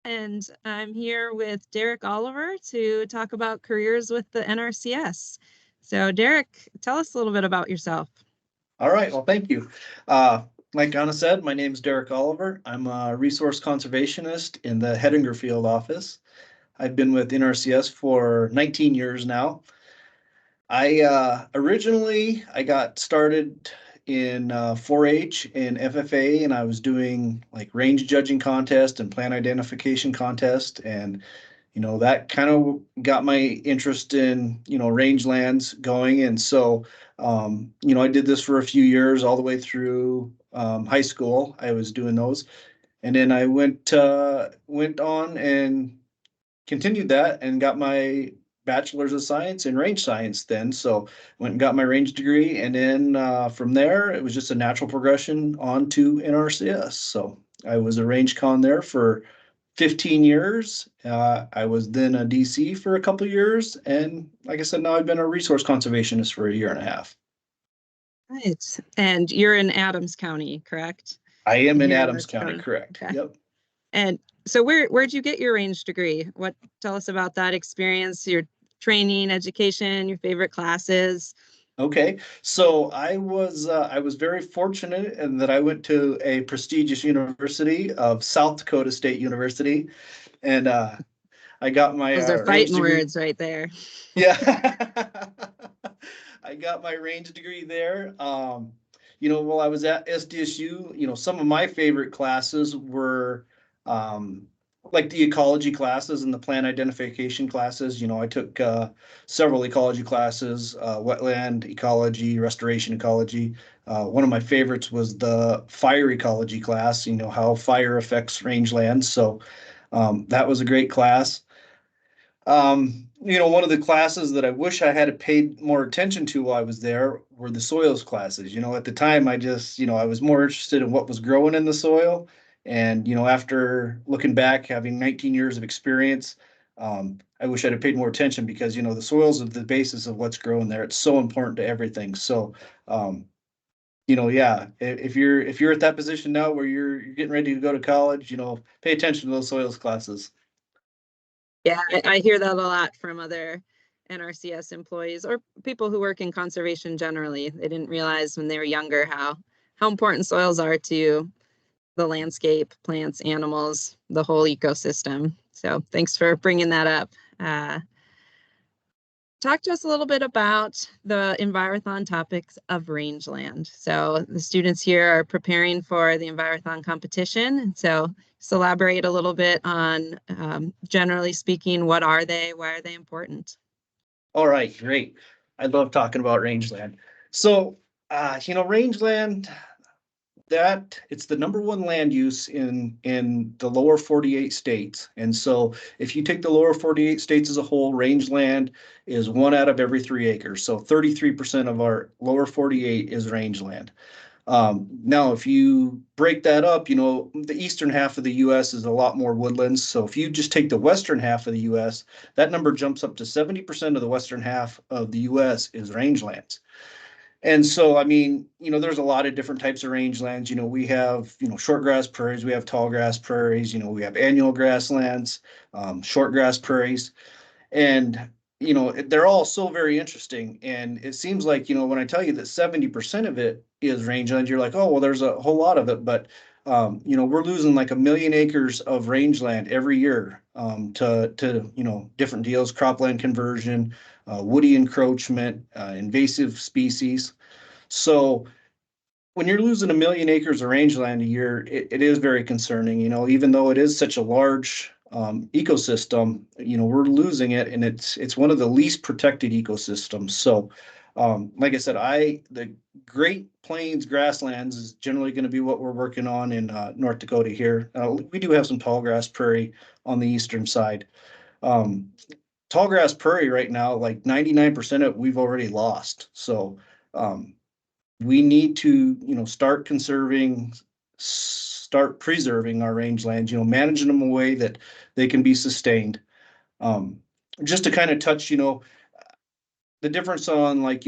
And I'm here with Derek Oliver to talk about careers with the NRCS. So, Derek, tell us a little bit about yourself. All right, well, thank you. Like Anna said, my name is Derek Oliver. I'm a resource conservationist in the Hettinger field office. I've been with NRCS for 19 years now. I got started in 4-H and FFA, and I was doing like range judging contest and plant identification contest, and that kind of got my interest in rangelands going. And so I did this for a few years, all the way through high school. I was doing those, and then I went on and continued that and got my bachelor's of science in range science then. So went and got my range degree, and then from there it was just a natural progression on to NRCS. So I was a range con there for 15 years. I was then a DC for a couple of years, and like I said, now I've been a resource conservationist for a year and a half. Right. And you're in Adams County, correct? I am in Here in Adams North County, Dakota. correct? Okay. Yep. And so where'd you get your range degree? Tell us about that experience, your training, education, your favorite classes. Okay, so I was very fortunate in that I went to a prestigious university of South Dakota State University, and I got my Those are range fighting degree. words right there. Yeah, I got my range degree there. While I was at SDSU, some of my favorite classes were um, like the ecology classes and the plant identification classes. I took several ecology classes, wetland ecology, restoration ecology. One of my favorites was the fire ecology class, how fire affects rangelands. So that was a great class. One of the classes that I wish I had paid more attention to while I was there were the soils classes. At the time, I was more interested in what was growing in the soil. And, after looking back, having 19 years of experience, I wish I'd have paid more attention because, the soils are the basis of what's growing there. It's so important to everything. So, yeah, if you're at that position now where you're getting ready to go to college, pay attention to those soils classes. Yeah, I hear that a lot from other NRCS employees or people who work in conservation generally. They didn't realize when they were younger how important soils are to the landscape, plants, animals, the whole ecosystem. So thanks for bringing that up. Uh, Talk to us a little bit about the Envirothon topics of rangeland. So the students here are preparing for the Envirothon competition. So just elaborate a little bit on, generally speaking, what are they? Why are they important? All right, great. I love talking about rangeland. So, rangeland, that it's the number one land use in the lower 48 states. And so if you take the lower 48 states as a whole, rangeland is 1 out of every 3 acres. So 33% of our lower 48 is rangeland. Now, if you break that up, the eastern half of the US is a lot more woodlands. So if you just take the western half of the US, that number jumps up to 70% of the western half of the US is rangelands. And so, I mean, there's a lot of different types of rangelands. We have, short grass prairies, we have tall grass prairies, we have annual grasslands, short grass prairies. And, they're all so very interesting. And it seems like, when I tell you that 70% of it is rangeland, you're like, oh, well, there's a whole lot of it. But, we're losing like 1 million acres of rangeland every year to different deals, cropland conversion, woody encroachment, invasive species. So when you're losing 1 million acres of rangeland a year, it is very concerning. Even though it is such a large ecosystem, we're losing it, and it's one of the least protected ecosystems. So, like I said, the Great Plains grasslands is generally going to be what we're working on in North Dakota here. We do have some tall grass prairie on the eastern side. Um, Tall grass prairie right now, like 99% of it, we've already lost. So. We need to, start preserving our rangelands, managing them in a way that they can be sustained. Um, just to kind of touch, the difference on like,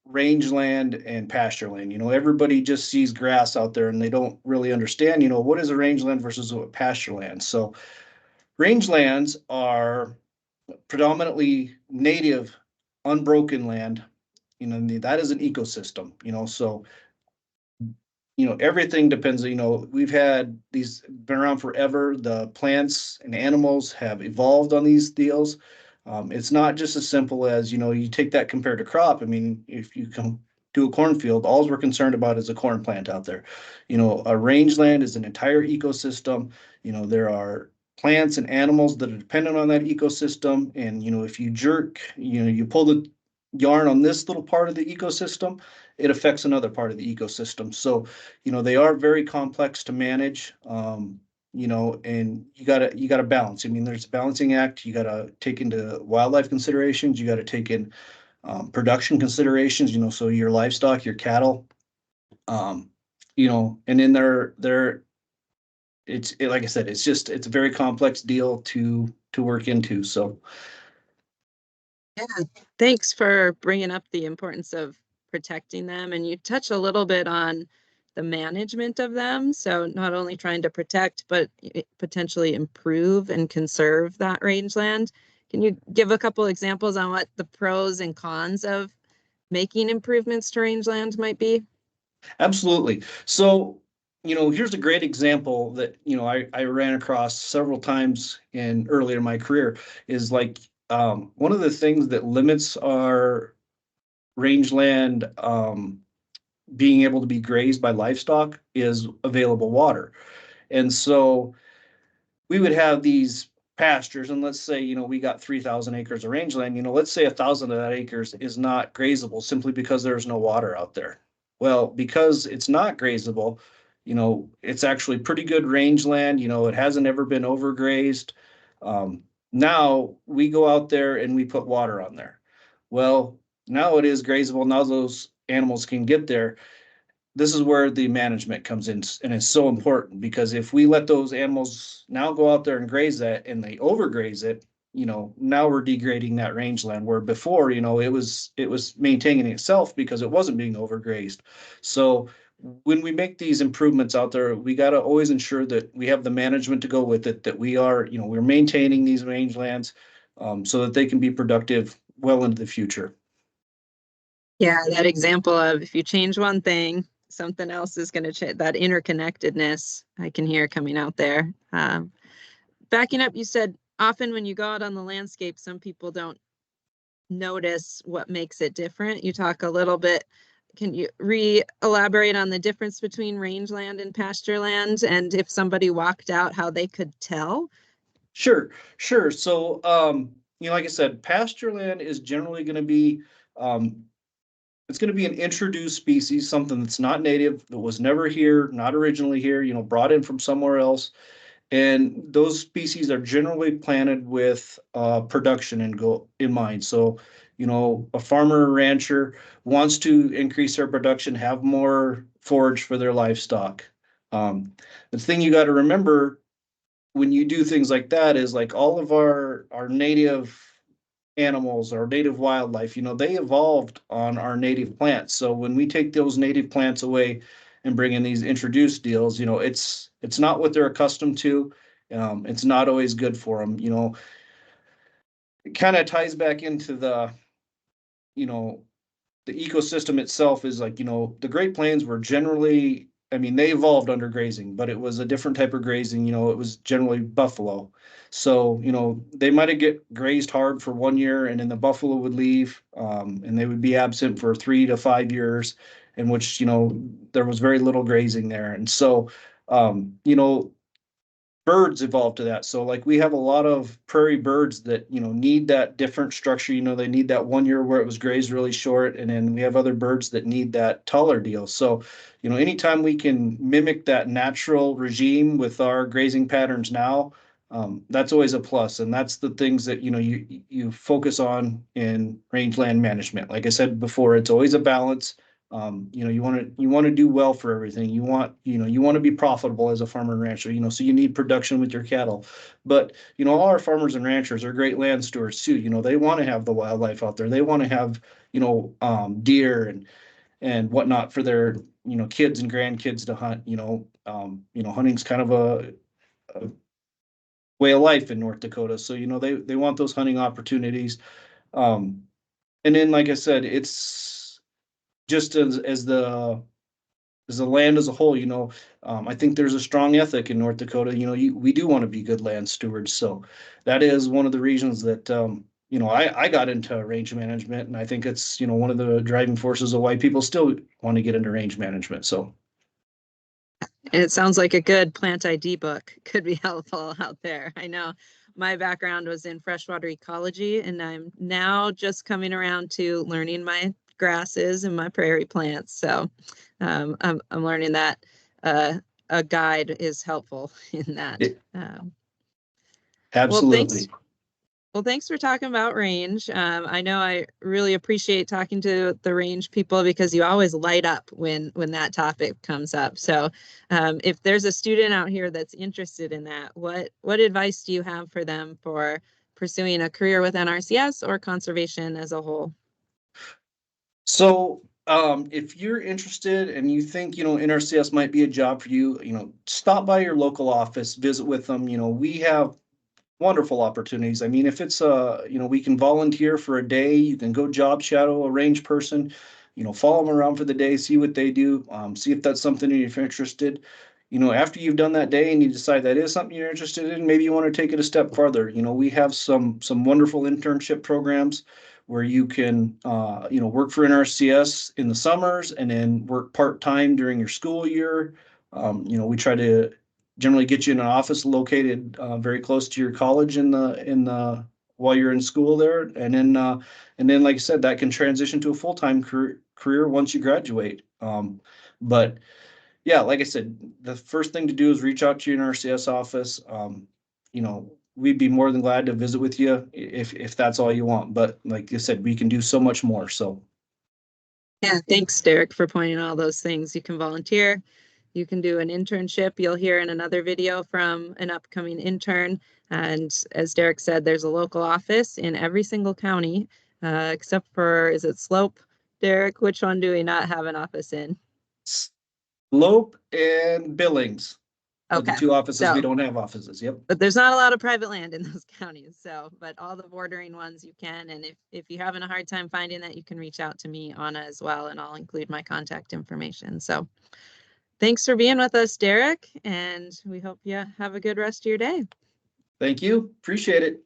rangeland and pasture land. Everybody just sees grass out there and they don't really understand, what is a rangeland versus a pasture land. So Rangelands are predominantly native, unbroken land. That is an ecosystem, so everything depends. We've had these been around forever. The plants and animals have evolved on these deals. It's not just as simple as, you take that compared to crop. I mean, if you come to a cornfield, all we're concerned about is a corn plant out there. A rangeland is an entire ecosystem. There are plants and animals that are dependent on that ecosystem. And, if you jerk, you pull the yarn on this little part of the ecosystem, it affects another part of the ecosystem. So, they are very complex to manage. And you gotta balance. I mean, there's a balancing act. You gotta take into wildlife considerations. You gotta take in production considerations. So your livestock, your cattle. Um, and then like I said, it's a very complex deal to work into. So Yeah, thanks for bringing up the importance of protecting them. And you touch a little bit on the management of them. So not only trying to protect, but potentially improve and conserve that rangeland. Can you give a couple examples on what the pros and cons of making improvements to rangeland might be? absolutely. So, here's a great example that, I ran across several times in earlier in my career is like one of the things that limits our rangeland being able to be grazed by livestock is available water. And so we would have these pastures, and let's say, we got 3,000 acres of rangeland. Let's say 1,000 of that acres is not grazable simply because there's no water out there. Well, because it's not grazable, it's actually pretty good rangeland. It hasn't ever been overgrazed. Now we go out there and we put water on there. Well, now it is grazable. Now those animals can get there. This is where the management comes in, and it's so important because if we let those animals now go out there and graze that and they overgraze it, now we're degrading that rangeland where before, it was maintaining itself because it wasn't being overgrazed. So when we make these improvements out there, we got to always ensure that we have the management to go with it, that we are, we're maintaining these rangelands so that they can be productive well into the future. Yeah, that example of if you change one thing, something else is going to change. That interconnectedness I can hear coming out there. Backing up, you said often when you go out on the landscape, some people don't notice what makes it different. You talk a little bit. Can you elaborate on the difference between rangeland and pasture land, and if somebody walked out, how they could tell? Sure, sure. So, like I said, pasture land is generally going to be, um, it's going to be an introduced species, something that's not native, that was never here, not originally here, brought in from somewhere else. And those species are generally planted with production in mind. So, a farmer or rancher wants to increase their production, have more forage for their livestock. The thing you got to remember when you do things like that is like all of our native animals, our native wildlife, they evolved on our native plants. So when we take those native plants away and bring in these introduced deals, it's not what they're accustomed to. It's not always good for them. It kind of ties back into you know, the ecosystem itself is like, the Great Plains were generally, I mean, they evolved under grazing, but it was a different type of grazing. It was generally buffalo. So, they might have get grazed hard for 1 year and then the buffalo would leave, and they would be absent for 3 to 5 years, in which, there was very little grazing there. And so, birds evolved to that. So like we have a lot of prairie birds that, need that different structure. They need that 1 year where it was grazed really short. And then we have other birds that need that taller deal. So, anytime we can mimic that natural regime with our grazing patterns now, that's always a plus. And that's the things that, you focus on in rangeland management. Like I said before, it's always a balance. You want to do well for everything. You want to be profitable as a farmer and rancher, so you need production with your cattle. But, all our farmers and ranchers are great land stewards too. They want to have the wildlife out there. They want to have, deer and whatnot for their, kids and grandkids to hunt. Hunting's kind of a way of life in North Dakota. So, they want those hunting opportunities. And then, like I said, it's just as the land as a whole, I think there's a strong ethic in North Dakota. We do want to be good land stewards. So that is one of the reasons that, I got into range management, and I think it's, one of the driving forces of why people still want to get into range management. So. And it sounds like a good plant ID book could be helpful out there. I know my background was in freshwater ecology, and I'm now just coming around to learning my grasses and my prairie plants. So I'm learning that a guide is helpful in that. Well, Absolutely. thanks for talking about range. I know I really appreciate talking to the range people because you always light up when that topic comes up. So if there's a student out here that's interested in that, what advice do you have for them for pursuing a career with NRCS or conservation as a whole? So, if you're interested and you think, NRCS might be a job for you, stop by your local office, visit with them. We have wonderful opportunities. I mean, if it's we can volunteer for a day, you can go job shadow a range person, follow them around for the day, see what they do, see if that's something you're interested. After you've done that day and you decide that is something you're interested in, maybe you want to take it a step farther. We have some wonderful internship programs where you can work for NRCS in the summers and then work part-time during your school year. We try to generally get you in an office located very close to your college in the while you're in school there, and then like I said, that can transition to a full-time career once you graduate. But yeah, like I said, the first thing to do is reach out to your NRCS office. We'd be more than glad to visit with you if that's all you want. But like I said, we can do so much more. So Yeah, thanks, Derek, for pointing all those things. You can volunteer, you can do an internship. You'll hear in another video from an upcoming intern. And as Derek said, there's a local office in every single county, except for, is it Slope? Derek, which one do we not have an office in? Slope and Billings are the Okay, two offices we so, don't have offices. Yep. but there's not a lot of private land in those counties. So, but all the bordering ones you can. And if you're having a hard time finding that, you can reach out to me, Anna, as well, and I'll include my contact information. So thanks for being with us, Derek, and we hope you have a good rest of your day. Thank you. Appreciate it.